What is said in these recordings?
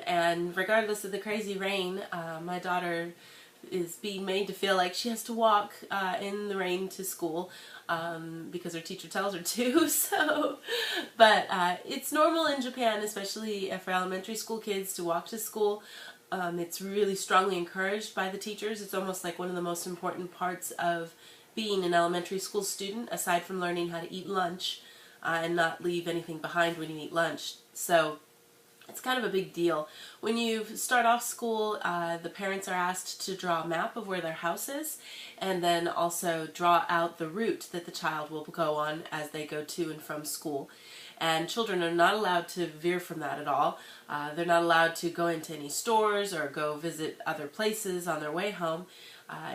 And regardless of the crazy rain, my daughter is being made to feel like she has to walk in the rain to school because her teacher tells her to. But it's normal in Japan, especially for elementary school kids, to walk to school. It's really strongly encouraged by the teachers. It's almost like one of the most important parts of being an elementary school student, aside from learning how to eat lunch and not leave anything behind when you eat lunch. So it's kind of a big deal. When you start off school, the parents are asked to draw a map of where their house is, and then also draw out the route that the child will go on as they go to and from school. And children are not allowed to veer from that at all. They're not allowed to go into any stores or go visit other places on their way home.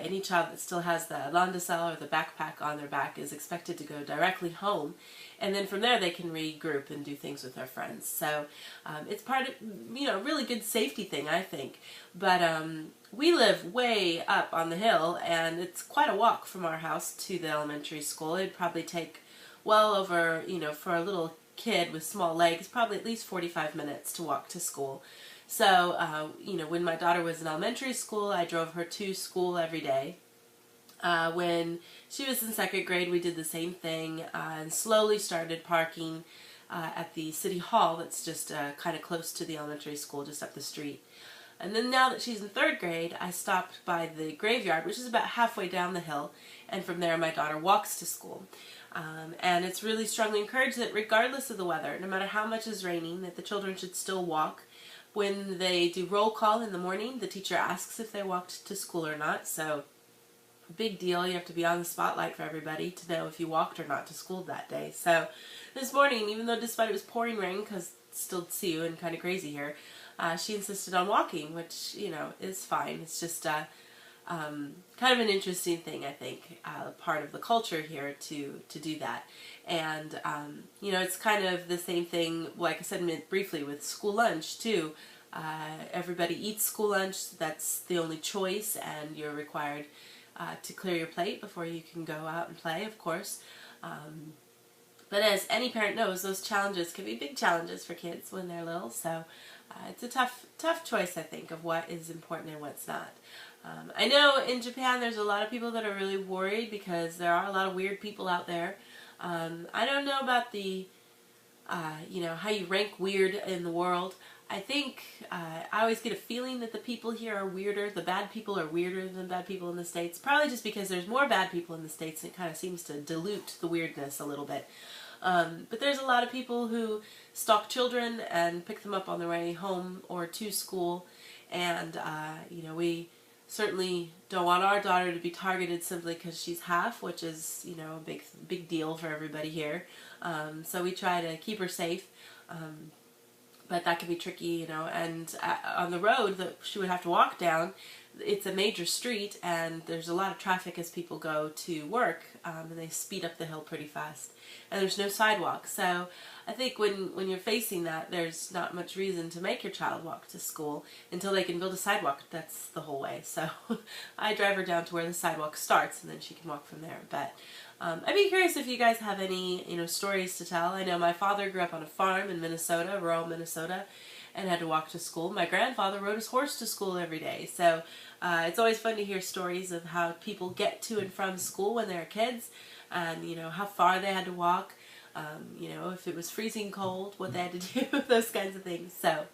Any child that still has the landasal or the backpack on their back is expected to go directly home, and then from there they can regroup and do things with their friends. So it's part of, really good safety thing, I think. But we live way up on the hill, and it's quite a walk from our house to the elementary school. It'd probably take well over, for a little kid with small legs, probably at least 45 minutes to walk to school. So, when my daughter was in elementary school, I drove her to school every day. When she was in second grade, we did the same thing and slowly started parking at the city hall that's just kind of close to the elementary school, just up the street. And then now that she's in third grade, I stopped by the graveyard, which is about halfway down the hill, and from there my daughter walks to school. And it's really strongly encouraged that regardless of the weather, no matter how much is raining, that the children should still walk. When they do roll call in the morning, the teacher asks if they walked to school or not, so big deal. You have to be on the spotlight for everybody to know if you walked or not to school that day. So this morning, even though despite it was pouring rain, because it's still Sioux and kind of crazy here, she insisted on walking, which, is fine. It's just kind of an interesting thing, I think, part of the culture here to do that. And, it's kind of the same thing, like I said briefly, with school lunch, too. Everybody eats school lunch. That's the only choice, and you're required to clear your plate before you can go out and play, of course. But as any parent knows, those challenges can be big challenges for kids when they're little, so it's a tough choice, I think, of what is important and what's not. I know in Japan there's a lot of people that are really worried because there are a lot of weird people out there. I don't know about the, how you rank weird in the world. I think I always get a feeling that the people here are weirder. The bad people are weirder than bad people in the States. Probably just because there's more bad people in the States and it kind of seems to dilute the weirdness a little bit. But there's a lot of people who stalk children and pick them up on their way home or to school. And, we certainly don't want our daughter to be targeted simply because she's half, which is, a big deal for everybody here. So we try to keep her safe. But that can be tricky, and on the road that she would have to walk down, it's a major street, and there's a lot of traffic as people go to work, and they speed up the hill pretty fast. And there's no sidewalk, so I think when you're facing that, there's not much reason to make your child walk to school until they can build a sidewalk. That's the whole way. So I drive her down to where the sidewalk starts, and then she can walk from there. But I'd be curious if you guys have any, stories to tell. I know my father grew up on a farm in Minnesota, rural Minnesota, and had to walk to school. My grandfather rode his horse to school every day. So it's always fun to hear stories of how people get to and from school when they're kids, and, how far they had to walk, if it was freezing cold, what they had to do, those kinds of things. So